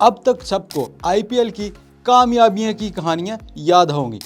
अब तक सबको आईपीएल की कामयाबियों की कहानियां याद होंगी,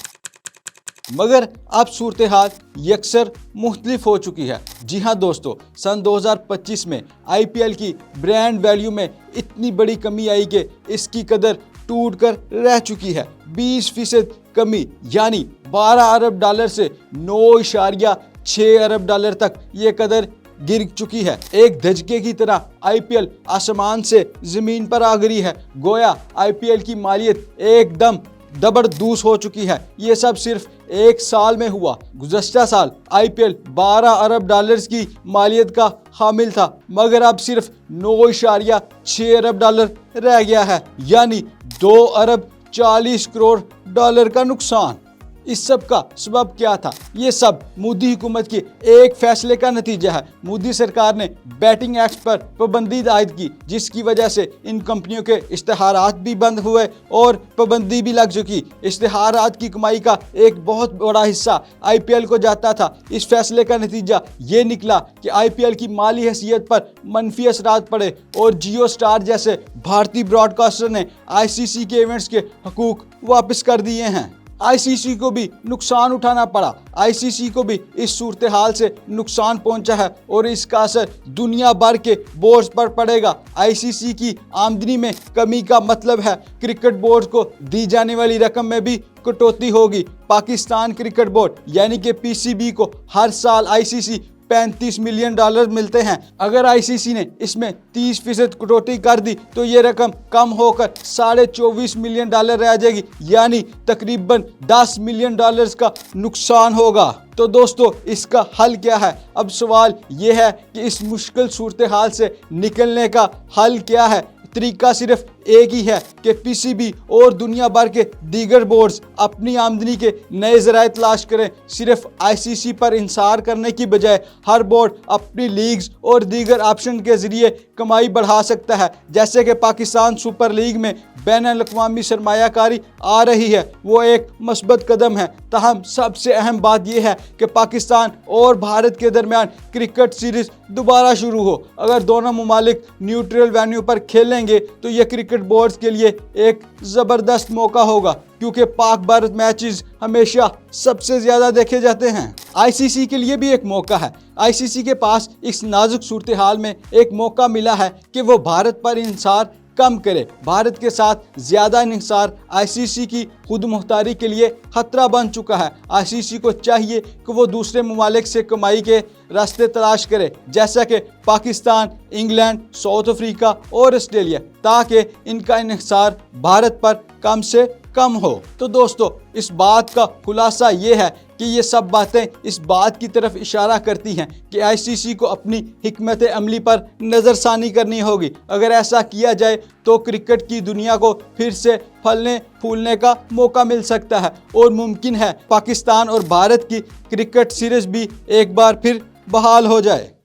मगर अब सूरत हाल यकसर मुख्तलिफ हो चुकी है। जी हाँ दोस्तों, सन 2025 में आईपीएल की ब्रांड वैल्यू में इतनी बड़ी कमी आई कि इसकी कदर टूट कर रह चुकी है। 20% कमी यानी 12 अरब डॉलर से 9.6 अरब डॉलर तक ये कदर गिर चुकी है। एक धचके की तरह आईपीएल आसमान से जमीन पर आ गिरी है। गोया आईपीएल की मालियत एकदम जबरदस्त हो चुकी है। ये सब सिर्फ एक साल में हुआ। गुज़श्ता साल आईपीएल 12 अरब डॉलर्स की मालियत का हामिल था, मगर अब सिर्फ 9.6 अरब डॉलर रह गया है, यानी 2 अरब 40 करोड़ डॉलर का नुकसान। इस सब का सबब क्या था? ये सब मोदी हुकूमत के एक फैसले का नतीजा है। मोदी सरकार ने बैटिंग एक्ट पर पाबंदी आयद की, जिसकी वजह से इन कंपनियों के इश्तहारात भी बंद हुए और पाबंदी भी लग चुकी। इश्तहारात की कमाई का एक बहुत बड़ा हिस्सा आईपीएल को जाता था। इस फैसले का नतीजा ये निकला कि आईपीएल की माली हैसियत पर मनफी असरात पड़े और जियो स्टार जैसे भारतीय ब्रॉडकास्टर ने आईसीसी के इवेंट्स के हकूक वापस कर दिए हैं। आईसीसी को भी नुकसान उठाना पड़ा। आईसीसी को भी इस सूरत हाल से नुकसान पहुंचा है और इसका असर दुनिया भर के बोर्ड पर पड़ेगा। आईसीसी की आमदनी में कमी का मतलब है क्रिकेट बोर्ड को दी जाने वाली रकम में भी कटौती होगी। पाकिस्तान क्रिकेट बोर्ड यानी कि पीसीबी को हर साल आईसीसी 35 मिलियन डॉलर मिलते हैं। अगर आईसीसी ने इसमें 30% कटौती कर दी तो ये रकम कम होकर 24.5 मिलियन डॉलर रह जाएगी, यानी तकरीबन 10 मिलियन डॉलर्स का नुकसान होगा। तो दोस्तों, इसका हल क्या है? अब सवाल ये है कि इस मुश्किल सूरत हाल से निकलने का हल क्या है? तरीका सिर्फ एक ही है कि पीसीबी और दुनिया भर के दीगर बोर्ड्स अपनी आमदनी के नए ज़राए तलाश करें। सिर्फ आईसीसी पर इंसार करने की बजाय हर बोर्ड अपनी लीग्स और दीगर ऑप्शन के जरिए कमाई बढ़ा सकता है। जैसे कि पाकिस्तान सुपर लीग में बैन-अल-अक़वामी सरमायाकारी आ रही है, वो एक मस्बत कदम है। ताहम सबसे अहम बात यह है कि पाकिस्तान और भारत के दरमियान क्रिकेट सीरीज दोबारा शुरू हो। अगर दोनों ममालिक न्यूट्रल वेन्यू पर खेलेंगे तो यह क्रिकेट बोर्ड्स के लिए एक ज़बरदस्त मौका होगा, क्योंकि पाक भारत मैचेस हमेशा सबसे ज़्यादा देखे जाते हैं। आईसीसी के लिए भी एक मौका है। आईसीसी के पास इस नाजुक सूरत हाल में एक मौका मिला है कि वो भारत पर इंसार कम करे। भारत के साथ ज़्यादा इंसार आईसीसी की खुद मुख्तारी के लिए खतरा बन चुका है। आईसीसी को चाहिए कि वो दूसरे ममालिक से कमाई के रास्ते तलाश करे, जैसा कि पाकिस्तान, इंग्लैंड, साउथ अफ्रीका और ऑस्ट्रेलिया, ताकि इनका इंहिसार भारत पर कम से कम हो। तो दोस्तों, इस बात का खुलासा ये है कि ये सब बातें इस बात की तरफ इशारा करती हैं कि आईसीसी को अपनी हिकमत अमली पर नज़रसानी करनी होगी। अगर ऐसा किया जाए तो क्रिकेट की दुनिया को फिर से फलने फूलने का मौका मिल सकता है और मुमकिन है पाकिस्तान और भारत की क्रिकेट सीरीज भी एक बार फिर बहाल हो जाए।